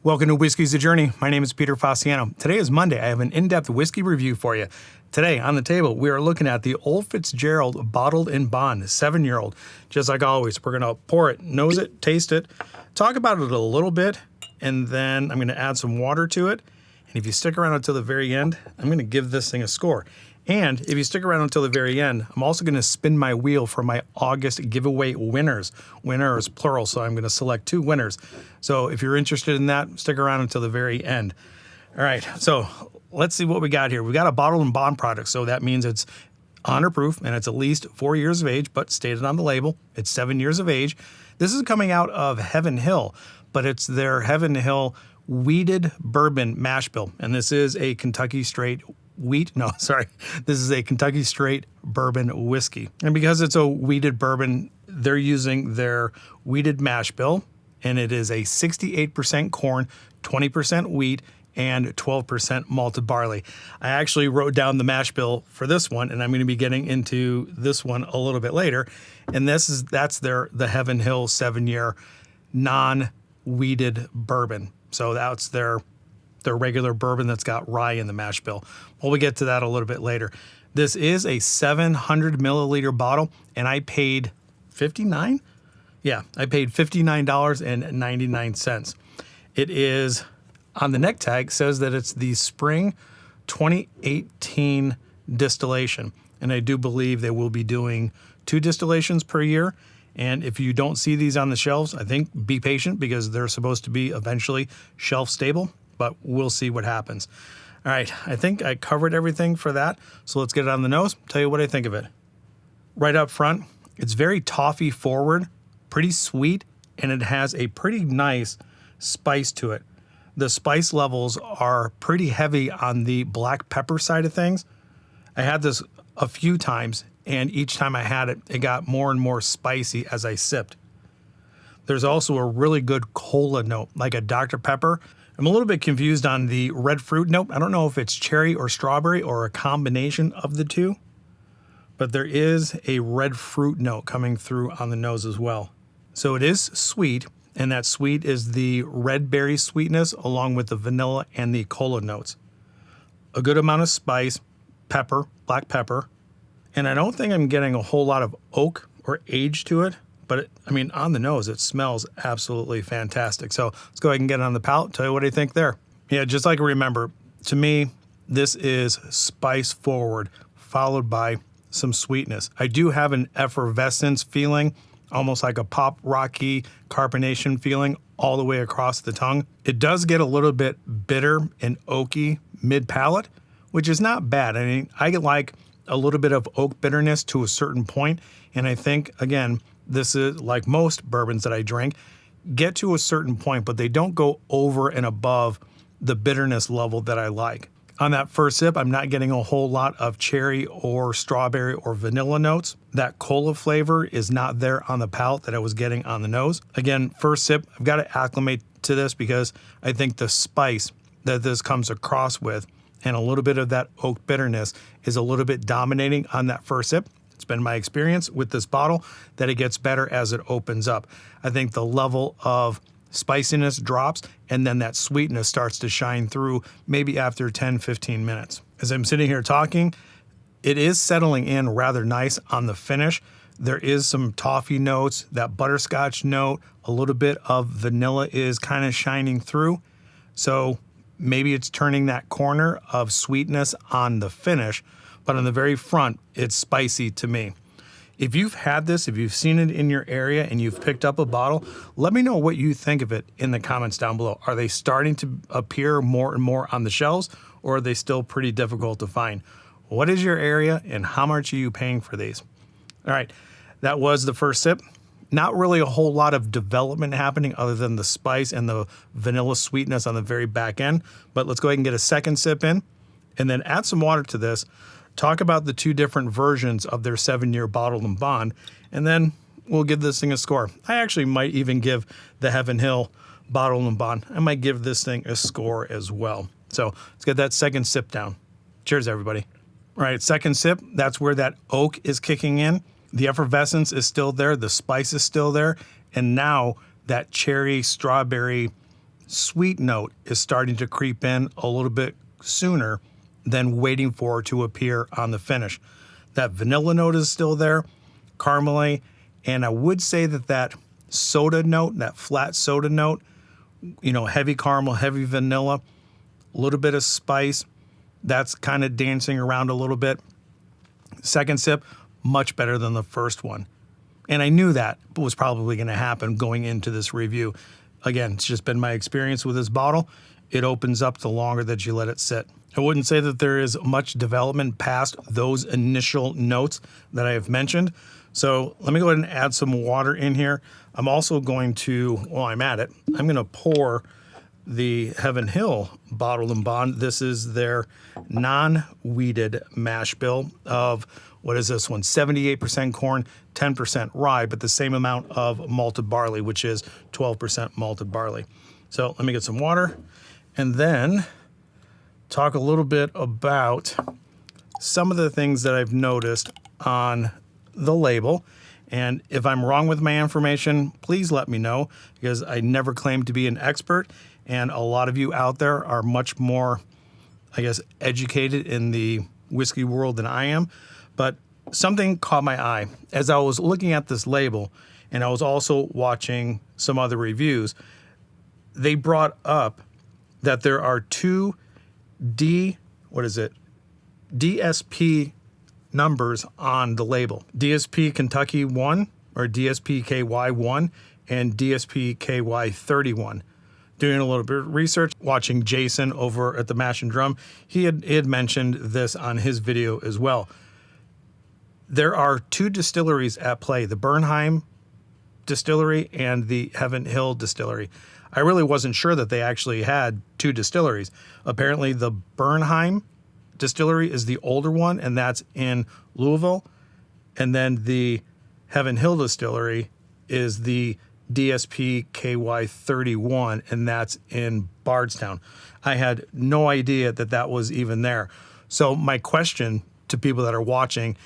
Welcome to Whiskey's the Journey. My name is Peter Fasciano. Today is Monday. I have an in-depth whiskey review for you. Today on the table, we are looking at the Old Fitzgerald Bottled in Bond 7-year-old. Just like always, we're going to pour it, nose it, taste it, talk about it a little bit, and then I'm going to add some water to it. And if you stick around until the very end, I'm going to give this thing a score. And if you stick around until the very end, I'm also going to spin my wheel for my August giveaway winners. Winners, plural, so I'm going to select 2 winners. So if you're interested in that, stick around until the very end. All right, so let's see what we got here. We got a bottled in bond product, so that means it's 100 proof and it's at least 4 years of age, but stated on the label, it's 7 years of age. This is coming out of Heaven Hill, but it's their Heaven Hill Wheated Bourbon Mash Bill, and this is a Kentucky Straight This is a Kentucky Straight Bourbon Whiskey. And because it's a wheated bourbon, they're using their wheated mash bill, and it is a 68% corn, 20% wheat, and 12% malted barley. I actually wrote down the mash bill for this one, and I'm going to be getting into this one a little bit later. And that's the Heaven Hill 7-year non-wheated bourbon. So that's their regular bourbon that's got rye in the mash bill. Well, we'll get to that a little bit later. This is a 700 milliliter bottle, and I paid $59? Yeah, I paid $59.99. It is, on the neck tag, says that it's the Spring 2018 distillation. And I do believe they will be doing 2 distillations per year. And if you don't see these on the shelves, I think be patient because they're supposed to be eventually shelf stable, but we'll see what happens. All right, I think I covered everything for that. So let's get it on the nose, tell you what I think of it. Right up front, it's very toffee forward, pretty sweet, and it has a pretty nice spice to it. The spice levels are pretty heavy on the black pepper side of things. I had this a few times, and each time I had it, it got more and more spicy as I sipped. There's also a really good cola note, like a Dr. Pepper. I'm a little bit confused on the red fruit note. I don't know if it's cherry or strawberry or a combination of the two, but there is a red fruit note coming through on the nose as well. So it is sweet, and that sweet is the red berry sweetness along with the vanilla and the cola notes. A good amount of spice, pepper, black pepper, and I don't think I'm getting a whole lot of oak or age to it, but on the nose, it smells absolutely fantastic. So let's go ahead and get it on the palate, tell you what I think there. Yeah, just like remember, to me, this is spice forward, followed by some sweetness. I do have an effervescence feeling, almost like a pop rocky carbonation feeling all the way across the tongue. It does get a little bit bitter and oaky mid-palate, which is not bad. I like a little bit of oak bitterness to a certain point, and I think, again, this is like most bourbons that I drink, get to a certain point, but they don't go over and above the bitterness level that I like. On that first sip, I'm not getting a whole lot of cherry or strawberry or vanilla notes. That cola flavor is not there on the palate that I was getting on the nose. Again, first sip, I've got to acclimate to this because I think the spice that this comes across with and a little bit of that oak bitterness is a little bit dominating on that first sip. It's been my experience with this bottle that it gets better as it opens up. I think the level of spiciness drops and then that sweetness starts to shine through maybe after 10-15 minutes. As I'm sitting here talking, it is settling in rather nice on the finish. There is some toffee notes, that butterscotch note, a little bit of vanilla is kind of shining through. So maybe it's turning that corner of sweetness on the finish, but on the very front, it's spicy to me. If you've had this, if you've seen it in your area and you've picked up a bottle, let me know what you think of it in the comments down below. Are they starting to appear more and more on the shelves, or are they still pretty difficult to find? What is your area and how much are you paying for these? All right, that was the first sip. Not really a whole lot of development happening other than the spice and the vanilla sweetness on the very back end, but let's go ahead and get a second sip in and then add some water to this. Talk about the 2 different versions of their 7-year bottled in bond, and then we'll give this thing a score. I actually might even give the Heaven Hill bottled in bond, I might give this thing a score as well. So let's get that second sip down. Cheers, everybody. All right, second sip, that's where that oak is kicking in. The effervescence is still there, the spice is still there, and now that cherry, strawberry sweet note is starting to creep in a little bit sooner than waiting for it to appear on the finish. That vanilla note is still there, caramely, and I would say that soda note, that flat soda note, you know, heavy caramel, heavy vanilla, a little bit of spice, that's kind of dancing around a little bit. Second sip, much better than the first one. And I knew that was probably going to happen going into this review. Again, it's just been my experience with this bottle. It opens up the longer that you let it sit. I wouldn't say that there is much development past those initial notes that I have mentioned. So let me go ahead and add some water in here. I'm also going to, while I'm at it, I'm going to pour the Heaven Hill Bottled and Bond. This is their non-wheated mash bill of, what is this one? 78% corn, 10% rye, but the same amount of malted barley, which is 12% malted barley. So let me get some water and then talk a little bit about some of the things that I've noticed on the label. And if I'm wrong with my information, please let me know, because I never claim to be an expert. And a lot of you out there are much more, I guess, educated in the whiskey world than I am. But something caught my eye as I was looking at this label, and I was also watching some other reviews. They brought up that there are two DSP numbers on the label. DSP Kentucky 1 or DSP KY 1 and DSP KY 31. Doing a little bit of research, watching Jason over at the Mash and Drum, he had mentioned this on his video as well. There are two distilleries at play, the Bernheim Distillery and the Heaven Hill Distillery. I really wasn't sure that they actually had two distilleries. Apparently the Bernheim Distillery is the older one, and that's in Louisville. And then the Heaven Hill Distillery is the DSP KY 31, and that's in Bardstown. I had no idea that that was even there. So my question to people that are watching,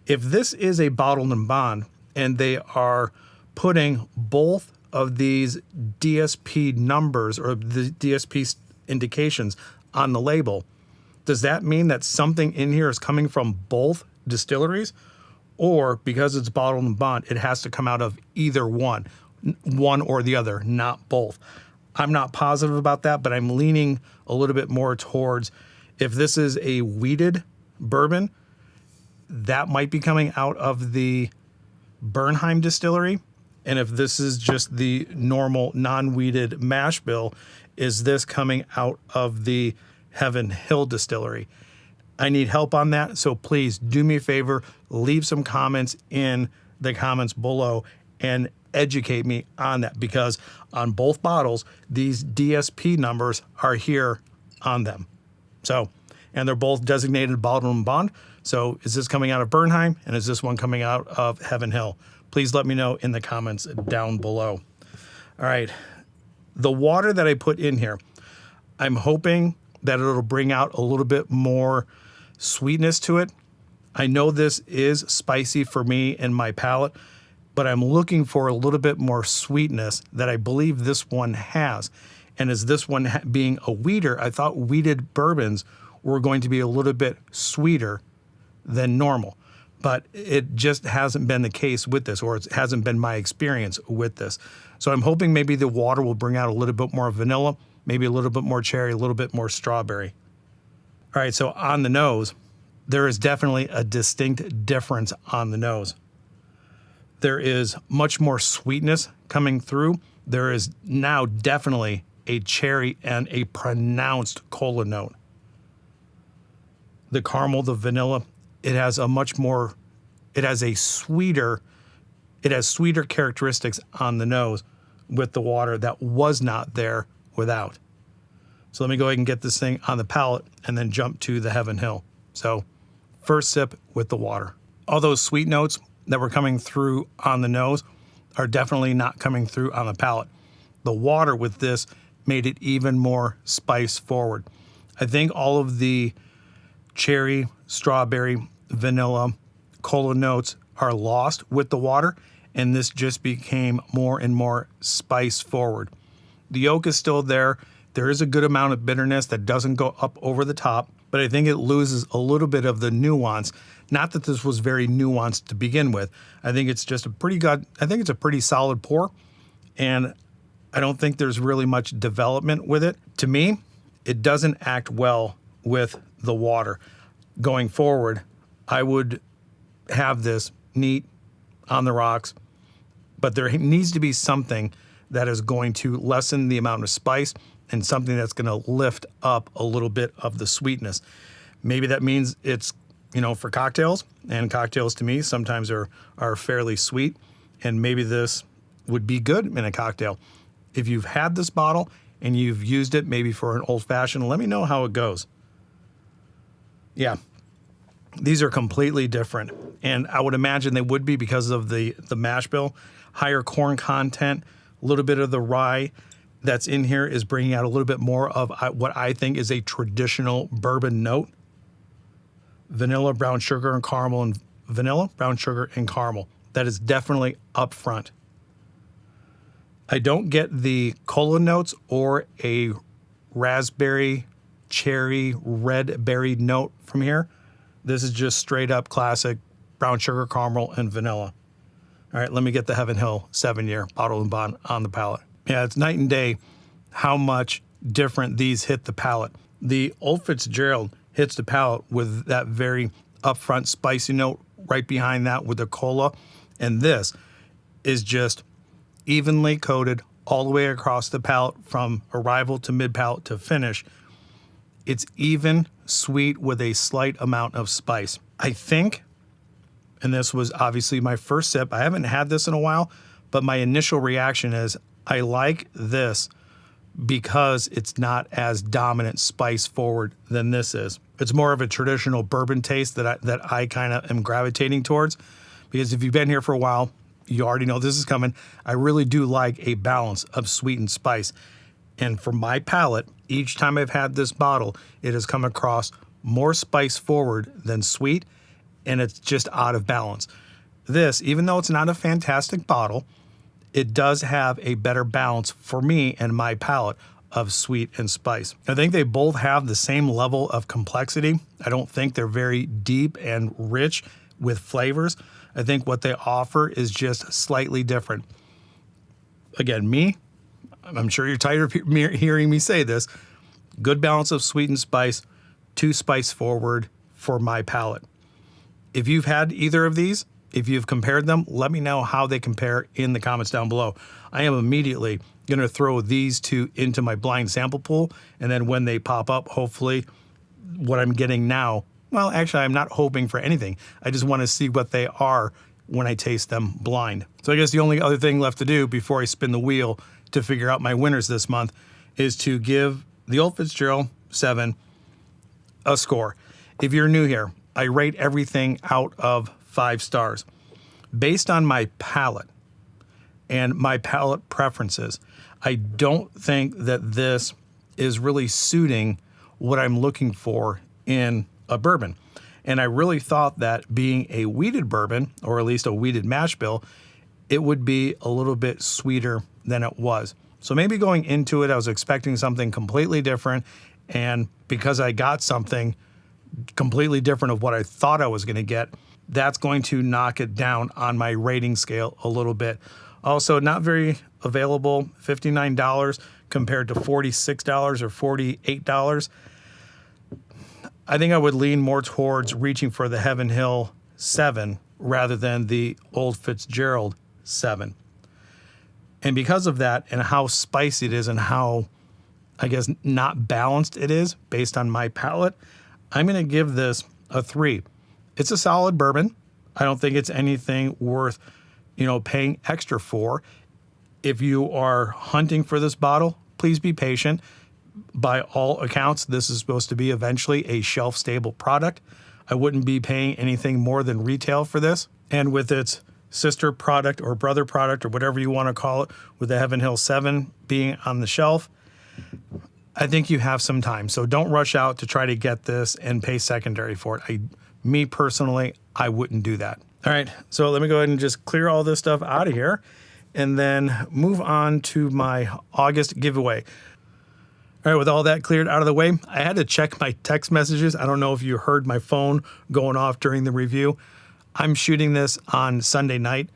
if this is a bottled and bond and they are putting both of these DSP numbers or the DSP indications on the label, does that mean that something in here is coming from both distilleries? Or because it's bottled and bond, it has to come out of either one or the other, not both? I'm not positive about that, but I'm leaning a little bit more towards, if this is a wheated bourbon, that might be coming out of the Bernheim Distillery. And if this is just the normal non-wheated mash bill, is this coming out of the Heaven Hill Distillery? I need help on that, so please do me a favor, leave some comments in the comments below and educate me on that, because on both bottles, these DSP numbers are here on them. So, and they're both designated bottled and bond. So is this coming out of Bernheim, and is this one coming out of Heaven Hill? Please let me know in the comments down below. All right, the water that I put in here, I'm hoping that it'll bring out a little bit more sweetness to it. I know this is spicy for me and my palate, but I'm looking for a little bit more sweetness that I believe this one has. And as this one being a wheater, I thought wheated bourbons were going to be a little bit sweeter than normal. But it just hasn't been the case with this, or it hasn't been my experience with this. So I'm hoping maybe the water will bring out a little bit more vanilla, maybe a little bit more cherry, a little bit more strawberry. All right, so on the nose, there is definitely a distinct difference on the nose. There is much more sweetness coming through. There is now definitely a cherry and a pronounced cola note. The caramel, the vanilla, it has sweeter characteristics on the nose with the water that was not there without. So let me go ahead and get this thing on the palate and then jump to the Heaven Hill. So first sip with the water. All those sweet notes that were coming through on the nose are definitely not coming through on the palate. The water with this made it even more spice forward. I think all of the cherry, strawberry, vanilla, cola notes are lost with the water, and this just became more and more spice forward. The oak is still there. There is a good amount of bitterness that doesn't go up over the top, but I think it loses a little bit of the nuance. Not that this was very nuanced to begin with. I think it's just a pretty good, I think it's a pretty solid pour, and I don't think there's really much development with it. To me, it doesn't act well with the water. Going forward, I would have this neat on the rocks, but there needs to be something that is going to lessen the amount of spice and something that's going to lift up a little bit of the sweetness. Maybe that means it's, you know, for cocktails, and cocktails to me sometimes are fairly sweet, and maybe this would be good in a cocktail. If you've had this bottle and you've used it maybe for an old fashioned, let me know how it goes. Yeah, these are completely different, and I would imagine they would be because of the mash bill. Higher corn content, a little bit of the rye that's in here is bringing out a little bit more of what I think is a traditional bourbon note. Vanilla, brown sugar, and caramel, and vanilla, brown sugar, and caramel. That is definitely up front. I don't get the cola notes or a raspberry, cherry, red berry note from here. This is just straight up classic brown sugar, caramel, and vanilla. All right, let me get the Heaven Hill 7-year bottle and bond on the palate. Yeah, it's night and day how much different these hit the palate. The Old Fitzgerald hits the palate with that very upfront spicy note right behind that with the cola. And this is just evenly coated all the way across the palate from arrival to mid-palate to finish. It's even, sweet with a slight amount of spice. I think, and this was obviously my first sip, I haven't had this in a while, but my initial reaction is I like this because it's not as dominant spice forward than this is. It's more of a traditional bourbon taste that I kind of am gravitating towards, because if you've been here for a while, you already know this is coming. I really do like a balance of sweet and spice. And for my palate, each time I've had this bottle, it has come across more spice forward than sweet, and it's just out of balance. This, even though it's not a fantastic bottle, it does have a better balance for me and my palate of sweet and spice. I think they both have the same level of complexity. I don't think they're very deep and rich with flavors. I think what they offer is just slightly different. Again, I'm sure you're tired of hearing me say this, good balance of sweet and spice, too spice forward for my palate. If you've had either of these, if you've compared them, let me know how they compare in the comments down below. I am immediately going to throw these two into my blind sample pool, and then when they pop up, hopefully what I'm getting now, well, actually, I'm not hoping for anything. I just want to see what they are when I taste them blind. So I guess the only other thing left to do before I spin the wheel to figure out my winners this month is to give the Old Fitzgerald 7 a score. If you're new here, I rate everything out of 5 stars. Based on my palate and my palate preferences, I don't think that this is really suiting what I'm looking for in a bourbon. And I really thought that being a wheated bourbon, or at least a wheated mash bill, it would be a little bit sweeter than it was. So maybe going into it, I was expecting something completely different. And because I got something completely different of what I thought I was going to get, that's going to knock it down on my rating scale a little bit. Also, not very available, $59 compared to $46 or $48. I think I would lean more towards reaching for the Heaven Hill 7 rather than the Old Fitzgerald 7. And because of that and how spicy it is and how, I guess, not balanced it is based on my palate, I'm going to give this a 3. It's a solid bourbon. I don't think it's anything worth, paying extra for. If you are hunting for this bottle, please be patient. By all accounts, this is supposed to be eventually a shelf-stable product. I wouldn't be paying anything more than retail for this. And with its sister product or brother product or whatever you want to call it, with the Heaven Hill 7 being on the shelf, I think you have some time. So don't rush out to try to get this and pay secondary for it. Me personally, I wouldn't do that. All right, so let me go ahead and just clear all this stuff out of here. and then move on to my August giveaway. All right, with all that cleared out of the way, I had to check my text messages. I don't know if you heard my phone going off during the review. I'm shooting this on Sunday night.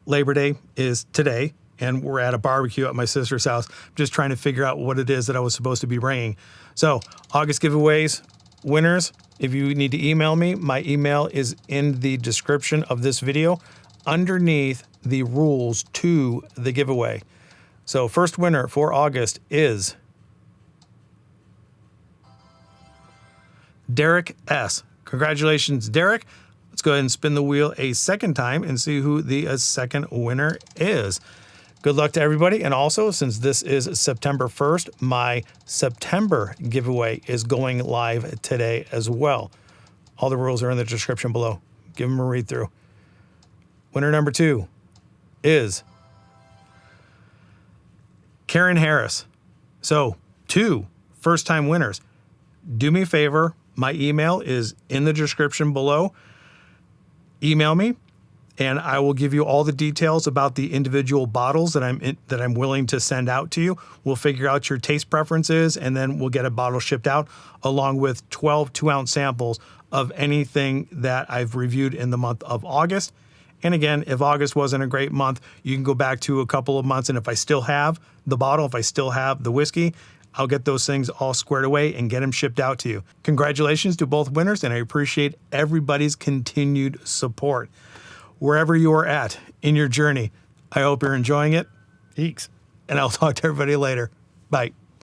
Labor Day is today, and we're at a barbecue at my sister's house. I'm just trying to figure out what it is that I was supposed to be bringing. So, August giveaways, winners, if you need to email me, my email is in the description of this video underneath the rules to the giveaway. So, first winner for August is Derek S. Congratulations, Derek. Let's go ahead and spin the wheel a second time and see who the second winner is. Good luck to everybody. And also, since this is September 1st, my September giveaway is going live today as well. All the rules are in the description below. Give them a read through. Winner number 2 is Karen Harris. So, 2 first-time winners. Do me a favor. My email is in the description below. Email me, and I will give you all the details about the individual bottles that I'm willing to send out to you. We'll figure out your taste preferences, and then we'll get a bottle shipped out along with 12 2-ounce samples of anything that I've reviewed in the month of August. And again, if August wasn't a great month, you can go back to a couple of months, and if I still have the bottle, if I still have the whiskey, I'll get those things all squared away and get them shipped out to you. Congratulations to both winners, and I appreciate everybody's continued support. Wherever you are at in your journey, I hope you're enjoying it. Eeks. And I'll talk to everybody later. Bye.